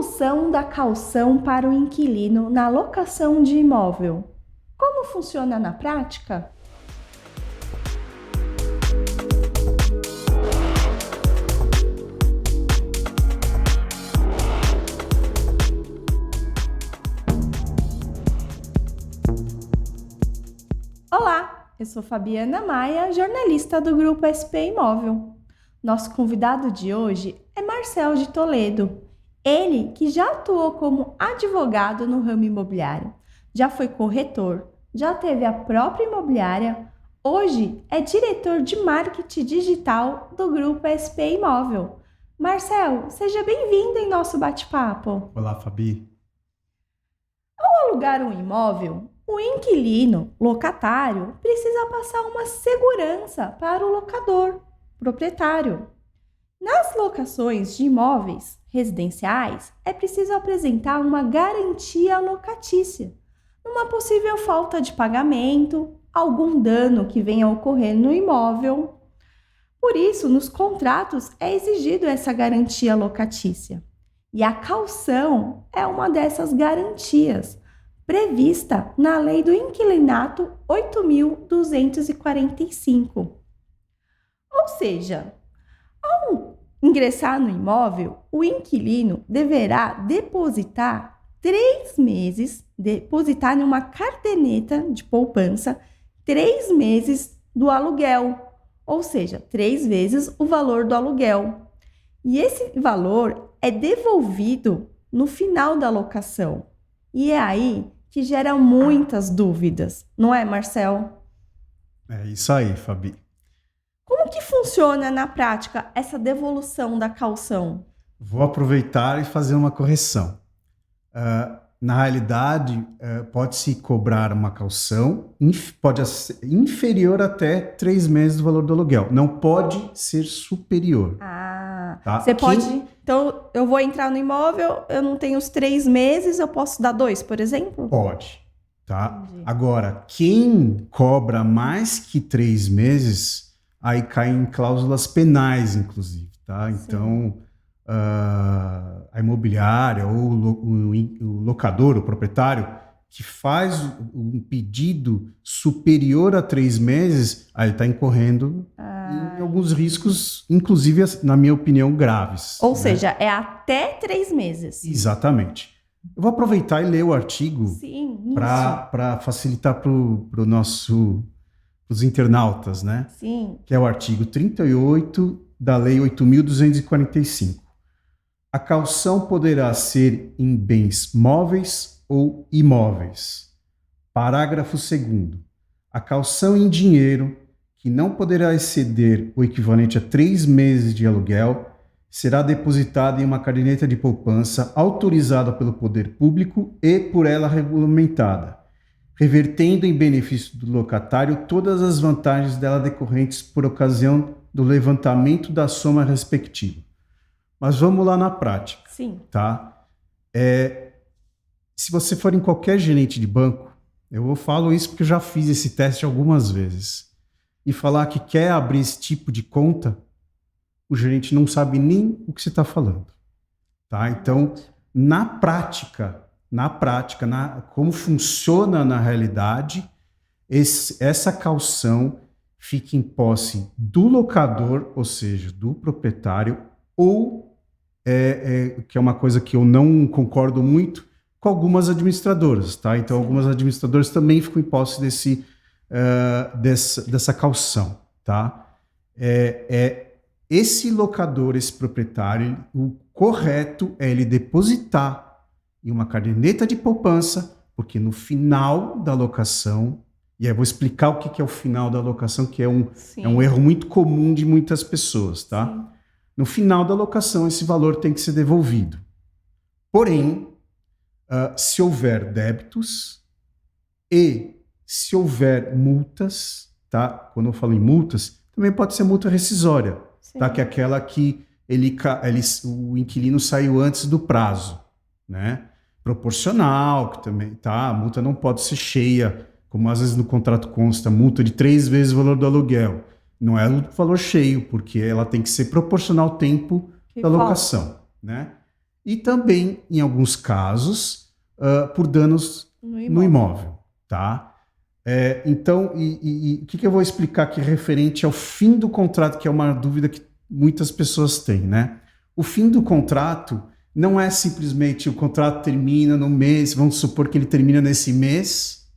Devolução da caução para o inquilino na locação de imóvel. Como funciona na prática? Olá, eu sou Fabiana Maia, jornalista do Grupo SP Imóvel. Nosso convidado de hoje é Marcel de Toledo. Ele que já atuou como advogado no ramo imobiliário, já foi corretor, já teve a própria imobiliária, hoje é diretor de marketing digital do Grupo SP Imóvel. Marcel, seja bem-vindo em nosso bate-papo. Olá, Fabi. Ao alugar um imóvel, o inquilino, locatário, precisa passar uma segurança para o locador, proprietário. Nas locações de imóveis residenciais, é preciso apresentar uma garantia locatícia, numa possível falta de pagamento, algum dano que venha a ocorrer no imóvel. Por isso, nos contratos é exigido essa garantia locatícia. E a caução é uma dessas garantias, prevista na Lei do Inquilinato 8.245. Ou seja, ao ingressar no imóvel, o inquilino deverá depositar 3 meses, depositar em uma caderneta de poupança 3 meses do aluguel, ou seja, 3 vezes o valor do aluguel. E esse valor é devolvido no final da locação. E é aí que gera muitas dúvidas, não é, Marcel? É isso aí, Fabi. Como que funciona na prática essa devolução da caução? Vou aproveitar e fazer uma correção. Na realidade, pode-se cobrar uma caução, pode ser inferior até 3 meses do valor do aluguel. Não pode ser superior. Tá? Você pode... Então, eu vou entrar no imóvel, eu não tenho os 3 meses, eu posso dar 2, por exemplo? Pode, tá? Entendi. Agora, quem cobra mais que 3 meses, aí cai em cláusulas penais, inclusive, tá? Sim. Então, a imobiliária ou o locador, o proprietário, que faz um pedido superior a 3 meses, aí está incorrendo em alguns riscos, inclusive, na minha opinião, graves. Ou seja, é até 3 meses. Exatamente. Eu vou aproveitar e ler o artigo para facilitar para os internautas, né? Sim. Que é o artigo 38 da Lei 8.245. A caução poderá ser em bens móveis ou imóveis. Parágrafo 2º. A caução em dinheiro, que não poderá exceder o equivalente a 3 meses de aluguel, será depositada em uma caderneta de poupança autorizada pelo poder público e por ela regulamentada, revertendo em benefício do locatário todas as vantagens dela decorrentes por ocasião do levantamento da soma respectiva. Mas vamos lá na prática. Sim. Tá? Se você for em qualquer gerente de banco, eu falo isso porque eu já fiz esse teste algumas vezes, e falar que quer abrir esse tipo de conta, o gerente não sabe nem o que você está falando. Tá? Então, na prática, como funciona na realidade, essa caução fica em posse do locador, ou seja, do proprietário, ou, que é uma coisa que eu não concordo muito, com algumas administradoras. Tá? Então, algumas administradoras também ficam em posse dessa caução. Tá? Esse locador, esse proprietário, o correto é ele depositar em uma caderneta de poupança, porque no final da locação, e aí eu vou explicar o que é o final da locação, que é um erro muito comum de muitas pessoas, tá? Sim. No final da locação, esse valor tem que ser devolvido. Porém, se houver débitos e se houver multas, tá? Quando eu falo em multas, também pode ser multa rescisória, tá? Que é aquela que o inquilino saiu antes do prazo, né? Proporcional, que também, tá? A multa não pode ser cheia, como às vezes no contrato consta, multa de 3 vezes o valor do aluguel. Não é o valor cheio, porque ela tem que ser proporcional ao tempo da locação, né? e também, em alguns casos, por danos no imóvel, tá? Então, o que eu vou explicar aqui referente ao fim do contrato, que é uma dúvida que muitas pessoas têm, né? O fim do contrato não é simplesmente o contrato termina no mês, vamos supor que ele termina nesse mês,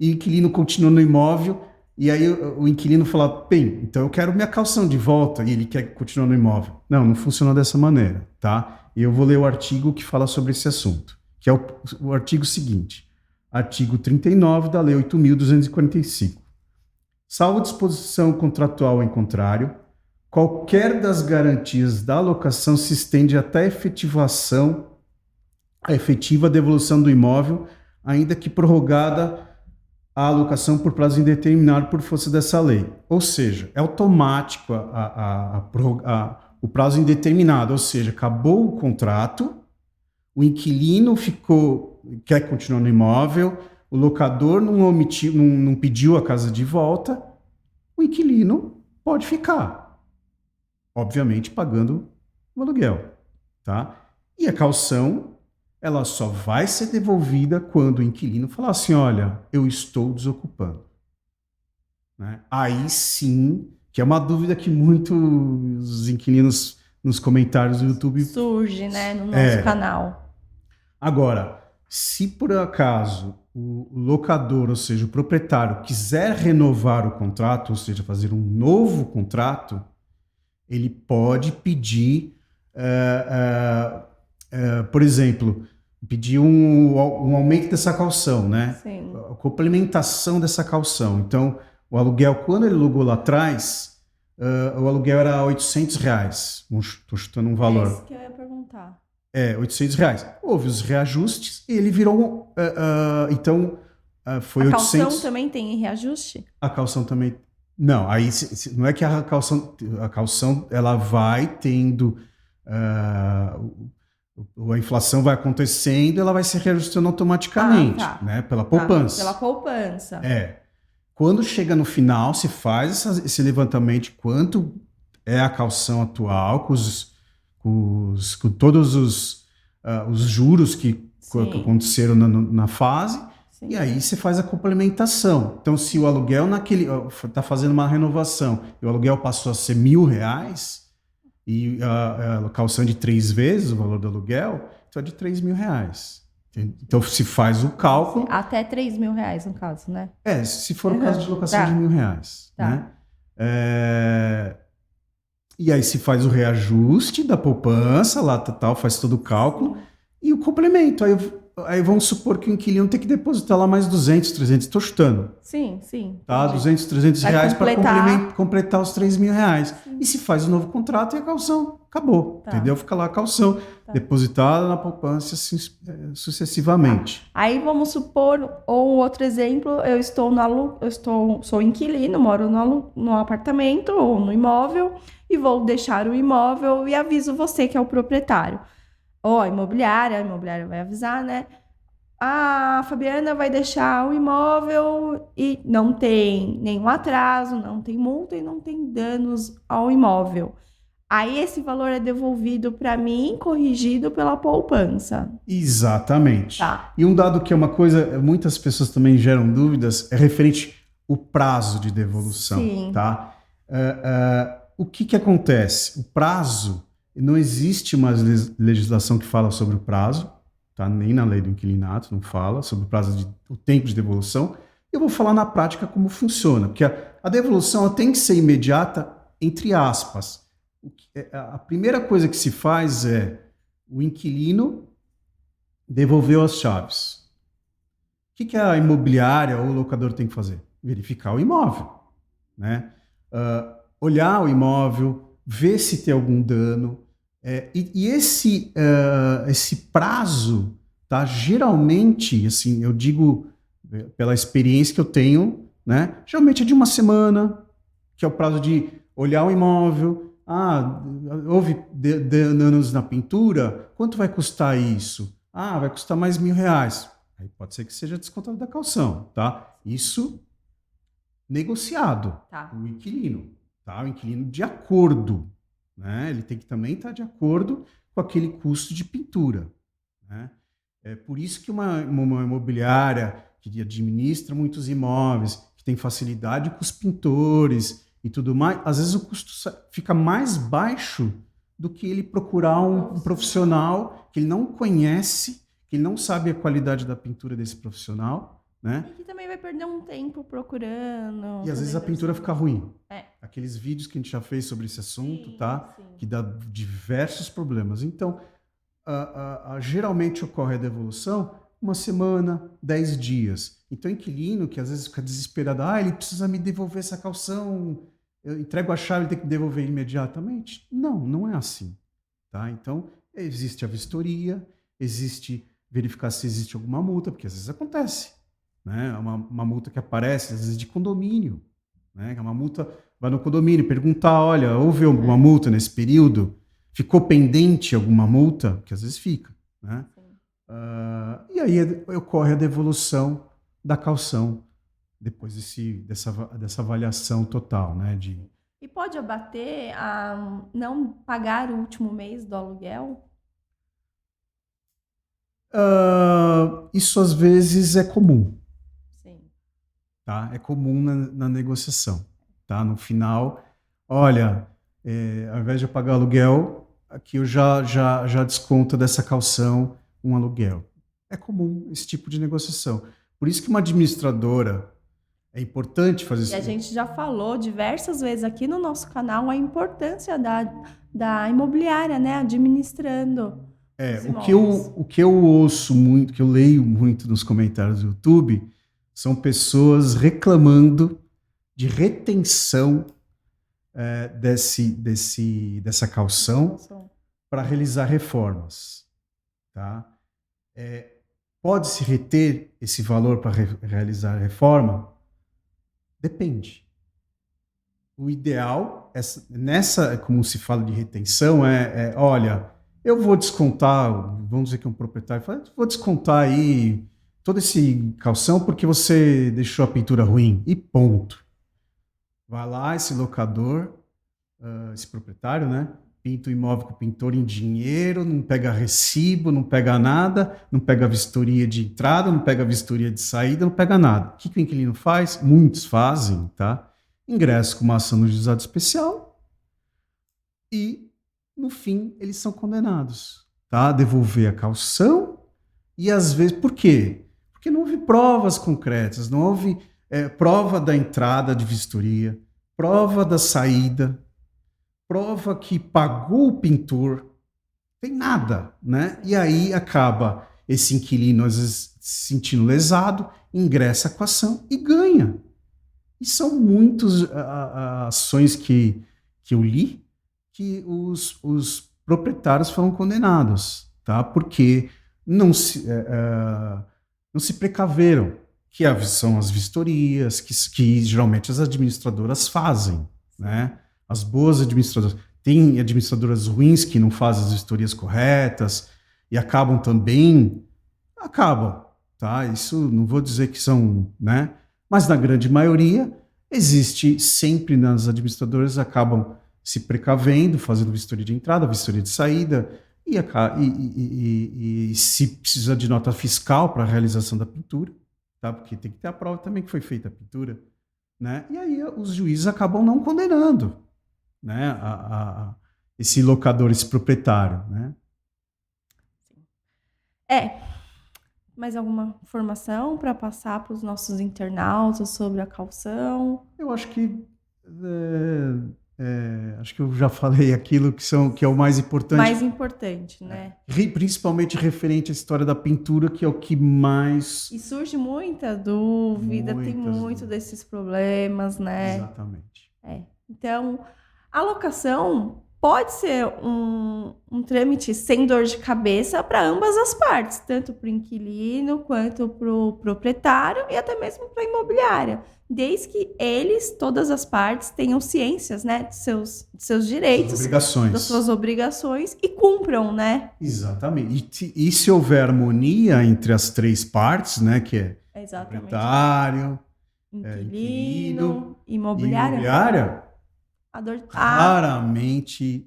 e o inquilino continua no imóvel, e aí o inquilino fala, bem, então eu quero minha caução de volta, e ele quer continuar no imóvel. Não funciona dessa maneira, tá? E eu vou ler o artigo que fala sobre esse assunto, que é o artigo seguinte, artigo 39 da Lei 8.245. Salvo disposição contratual em contrário, qualquer das garantias da locação se estende até a efetiva devolução do imóvel, ainda que prorrogada a alocação por prazo indeterminado por força dessa lei. Ou seja, é automático o prazo indeterminado, ou seja, acabou o contrato, o inquilino quer continuar no imóvel, o locador não pediu a casa de volta, o inquilino pode ficar, obviamente pagando o aluguel, tá? E a caução, ela só vai ser devolvida quando o inquilino falar assim, olha, eu estou desocupando. Né? Aí sim, que é uma dúvida que muitos inquilinos nos comentários do YouTube surge, né, no nosso canal. Agora, se por acaso o locador, ou seja, o proprietário, quiser renovar o contrato, ou seja, fazer um novo contrato, ele pode pedir, por exemplo, pedir um aumento dessa caução, né? Sim. A complementação dessa caução. Então, o aluguel, quando ele alugou lá atrás, o aluguel era R$800. Estou chutando um valor. É isso que eu ia perguntar. R$800. Houve os reajustes e ele virou... então, foi a 800... A caução também tem reajuste? A caução também... Não, aí não é que a caução ela vai tendo... a inflação vai acontecendo, ela vai se reajustando automaticamente, né? Pela poupança. Pela poupança. Quando chega no final, se faz esse levantamento de quanto é a caução atual, com todos os juros que aconteceram na fase, Sim. E aí você faz a complementação. Então, se o aluguel está fazendo uma renovação e o aluguel passou a ser R$1.000 e a caução de 3 vezes o valor do aluguel, então é de R$3.000. Então, se faz o cálculo... Até R$3.000, no caso, né? Se for o caso de locação de R$1.000. Né? E aí se faz o reajuste da poupança, lá faz todo o cálculo, e o complemento. Aí vamos supor que o inquilino tem que depositar lá mais 200, 300, estou chutando. Sim. Tá? 200, 300 reais para completar os R$3.000. E se faz o novo contrato e a caução acabou, entendeu? Fica lá a caução depositada na poupança assim, sucessivamente. Aí vamos supor, ou um outro exemplo, sou inquilino, moro no apartamento ou no imóvel e vou deixar o imóvel e aviso você que é o proprietário. Ou a imobiliária vai avisar, né? A Fabiana vai deixar o imóvel e não tem nenhum atraso, não tem multa e não tem danos ao imóvel. Aí esse valor é devolvido para mim, corrigido pela poupança. Exatamente. E um dado que é uma coisa, muitas pessoas também geram dúvidas, é referente ao prazo de devolução. Sim. Tá? O que acontece? O prazo, não existe uma legislação que fala sobre o prazo, tá? Nem na lei do inquilinato não fala sobre o tempo de devolução. Eu vou falar na prática como funciona, porque a devolução tem que ser imediata, entre aspas. A primeira coisa que se faz é o inquilino devolveu as chaves. O que a imobiliária ou o locador tem que fazer? Verificar o imóvel, né? Olhar o imóvel, ver se tem algum dano. Esse prazo, tá? Geralmente, assim, eu digo pela experiência que eu tenho, né? Geralmente é de 1 semana, que é o prazo de olhar o imóvel. Houve danos na pintura? Quanto vai custar isso? Vai custar mais R$1.000. Aí pode ser que seja descontado da caução, tá? Isso negociado com o inquilino, tá? O inquilino de acordo, né? Ele tem que também estar de acordo com aquele custo de pintura, né? É por isso que uma imobiliária que administra muitos imóveis, que tem facilidade com os pintores e tudo mais, às vezes o custo fica mais baixo do que ele procurar um profissional que ele não conhece, que ele não sabe a qualidade da pintura desse profissional, né? E que também vai perder um tempo procurando. E às vezes a fazendo pintura assim. fica ruim. É. Aqueles vídeos que a gente já fez sobre esse assunto, Sim, tá? sim. Que dá diversos problemas. Então, geralmente ocorre a devolução uma semana, 10 dias. Então, o inquilino que às vezes fica desesperado, ele precisa me devolver essa caução, eu entrego a chave e tem que devolver imediatamente. Não, não é assim. Tá? Então, existe a vistoria, existe verificar se existe alguma multa, porque às vezes acontece. Né? Uma multa que aparece, às vezes de condomínio. Né? Uma multa, vai no condomínio perguntar, olha, houve alguma multa nesse período? Ficou pendente alguma multa? Que às vezes fica. Né? E aí ocorre a devolução da caução depois dessa avaliação total. Né? E pode abater a não pagar o último mês do aluguel? Isso às vezes é comum. Sim. Tá? É comum na negociação. Tá? No final, olha, ao invés de eu pagar aluguel, aqui eu já desconto dessa caução um aluguel. É comum esse tipo de negociação. Por isso que uma administradora, é importante fazer isso. E a gente já falou diversas vezes aqui no nosso canal a importância da imobiliária, né? Administrando os imóveis. O que eu ouço muito, que eu leio muito nos comentários do YouTube, são pessoas reclamando de retenção dessa caução para realizar reformas. Tá? Pode-se reter esse valor para realizar a reforma? Depende. O ideal, como se fala de retenção, olha, eu vou descontar, vamos dizer que um proprietário fala, vou descontar aí toda esse caução porque você deixou a pintura ruim, e ponto. Vai lá, esse locador, esse proprietário, né? Pinta o imóvel com o pintor em dinheiro, não pega recibo, não pega nada, não pega vistoria de entrada, não pega vistoria de saída, não pega nada. O que o inquilino faz? Muitos fazem, tá? Ingressa com uma ação no juizado especial e, no fim, eles são condenados, tá? A devolver a caução e, às vezes, por quê? Porque não houve provas concretas, não houve prova da entrada de vistoria, prova da saída, prova que pagou o pintor, tem nada, né? E aí acaba esse inquilino, às vezes, se sentindo lesado, ingressa com a ação e ganha. E são muitas ações que eu li que os proprietários foram condenados, tá? Porque não se precaveram, que são as vistorias, que geralmente as administradoras fazem, né? As boas administradoras. Tem administradoras ruins que não fazem as vistorias corretas e acabam, tá? Isso não vou dizer que são, né? Mas na grande maioria existe sempre nas administradoras acabam se precavendo, fazendo vistoria de entrada, vistoria de saída e se precisa de nota fiscal para a realização da pintura, tá? Porque tem que ter a prova também que foi feita a pintura, né? E aí os juízes acabam não condenando, né? Esse locador, esse proprietário, né? Mais alguma informação para passar para os nossos internautas sobre a caução? Eu acho que eu já falei aquilo que é o mais importante. Mais importante, né? Principalmente referente à história da pintura, que é o que mais... E surge muita dúvida, tem muito desses problemas, né? Exatamente. Então, a locação pode ser um trâmite sem dor de cabeça para ambas as partes, tanto para o inquilino quanto para o proprietário e até mesmo para a imobiliária, desde que todas as partes, tenham ciências, né, de seus direitos, das suas obrigações e cumpram, né? Exatamente. E se houver harmonia entre as três partes, né, que é proprietário, inquilino, imobiliária, raramente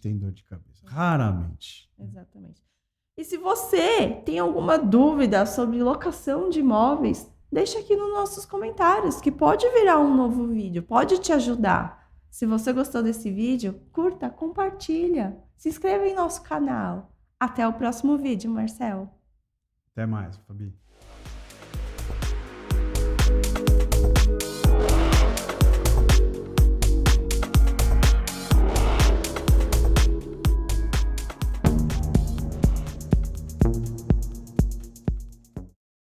tem dor de cabeça. Raramente. Exatamente. E se você tem alguma dúvida sobre locação de imóveis, deixa aqui nos nossos comentários, que pode virar um novo vídeo, pode te ajudar. Se você gostou desse vídeo, curta, compartilha, se inscreva em nosso canal. Até o próximo vídeo, Marcel. Até mais, Fabi.